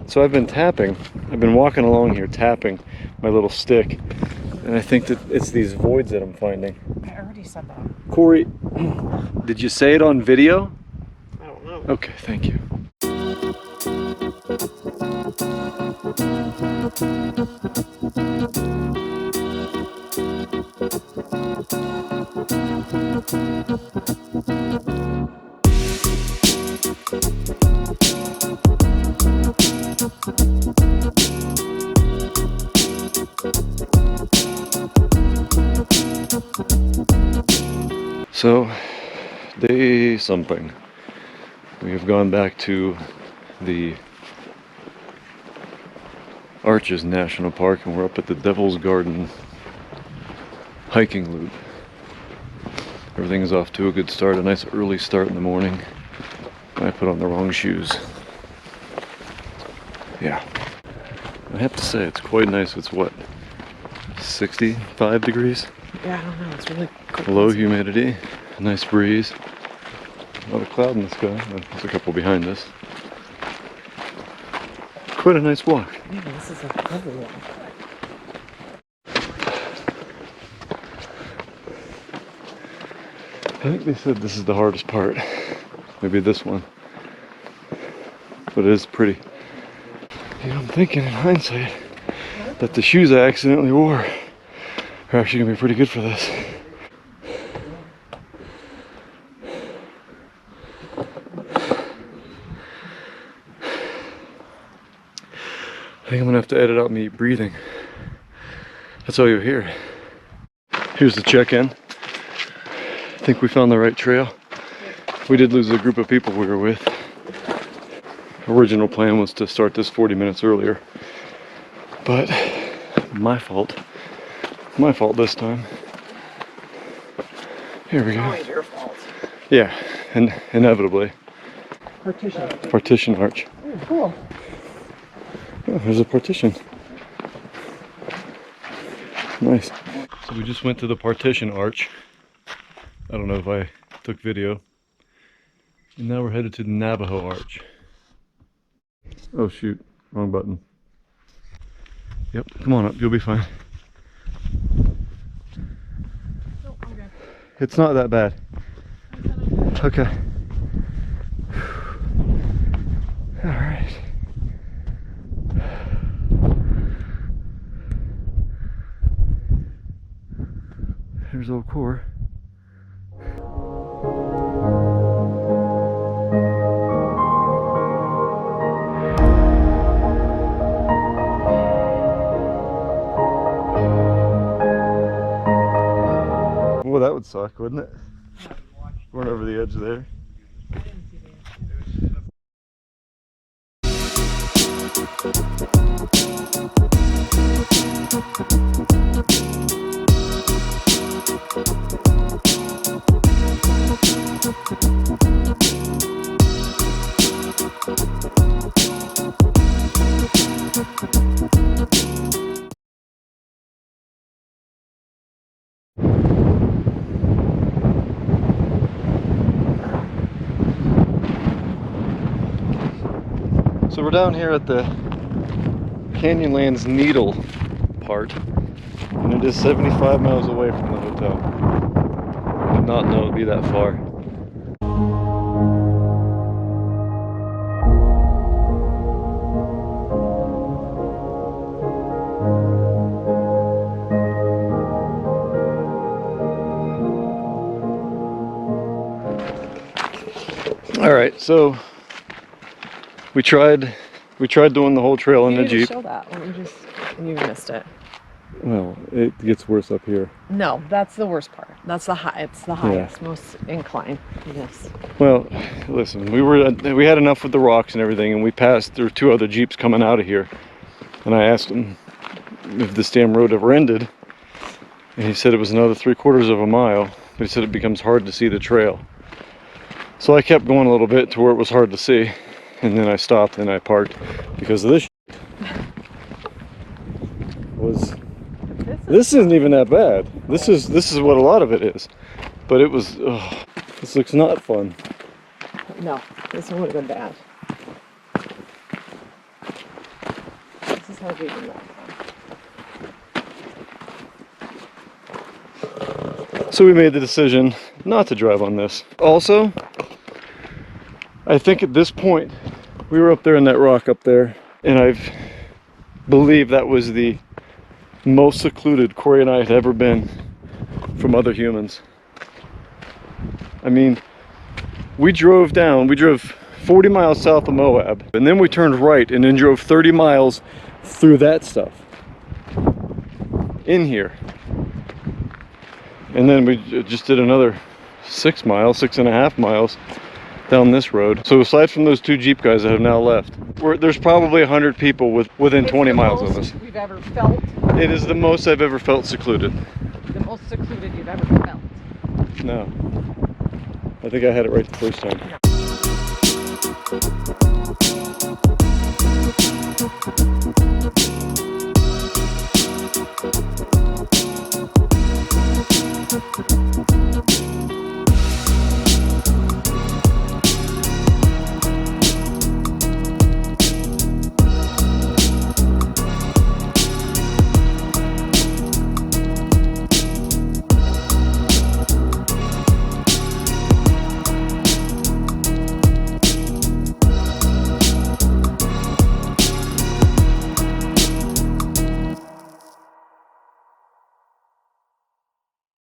So I've been tapping. I've been walking along here tapping my little stick. And I think that it's these voids that I'm finding. I already said that. Corey, did you say it on video? I don't know. Okay, thank you. So, day something. We have gone back to the Arches National Park and we're up at the Devil's Garden hiking loop. Everything is off to a good start, a nice early start in the morning. I put on the wrong shoes. Yeah. I have to say, it's quite nice. It's what, 65 degrees? Yeah, I don't know. It's really cool. Low humidity, nice breeze. Not a cloud in the sky. There's a couple behind us. Quite a nice walk. Yeah, this is a lovely walk. I think they said this is the hardest part. Maybe this one. But it is pretty. You know, I'm thinking in hindsight that the shoes I accidentally wore are actually going to be pretty good for this. I think I'm gonna have to edit out me breathing. That's all you'll hear. Here's the check-in. I think we found the right trail. We did lose a group of people we were with. Original plan was to start this 40 minutes earlier. But my fault. My fault this time. Here we go. It's always your fault. Yeah, and inevitably. Partition. Partition arch. Oh, cool. Oh, there's a partition. Nice. So we just went to the partition arch. I don't know if I took video. And now we're headed to the Navajo arch. Oh shoot, wrong button. Yep, come on up, you'll be fine. Oh, I'm good. It's not that bad. Okay. All right. Here's old core. Well, that would suck, wouldn't it? Going over the edge there. So we're down here at the Canyonlands Needle part, and it is 75 miles away from the hotel. I did not know it would be that far. All right, so we tried doing the whole trail in the Jeep. Show that. You missed it. Well, it gets worse up here. No, that's the worst part. That's the high. It's the highest, most incline. Yes. Well, listen, we had enough with the rocks and everything, and we passed through two other Jeeps coming out of here, and I asked him if this damn road ever ended, and he said it was another 3/4 of a mile, but he said it becomes hard to see the trail. So I kept going a little bit to where it was hard to see, and then I stopped and I parked because of this. This isn't even that bad. This is what a lot of it is, but it was. This looks not fun. No, this one would have been bad. heavy than that. So we made the decision not to drive on this. Also, I think at this point, we were up there in that rock up there, and I believe that was the most secluded Corey and I had ever been from other humans. I mean, we drove 40 miles south of Moab, and then we turned right and then drove 30 miles through that stuff in here. And then we just did another 6.5 miles down this road. So aside from those two Jeep guys that have now left, there's probably 100 people within 20 miles of us. We've ever felt. It is the most I've ever felt secluded. The most secluded you've ever felt. No. I think I had it right the first time. No.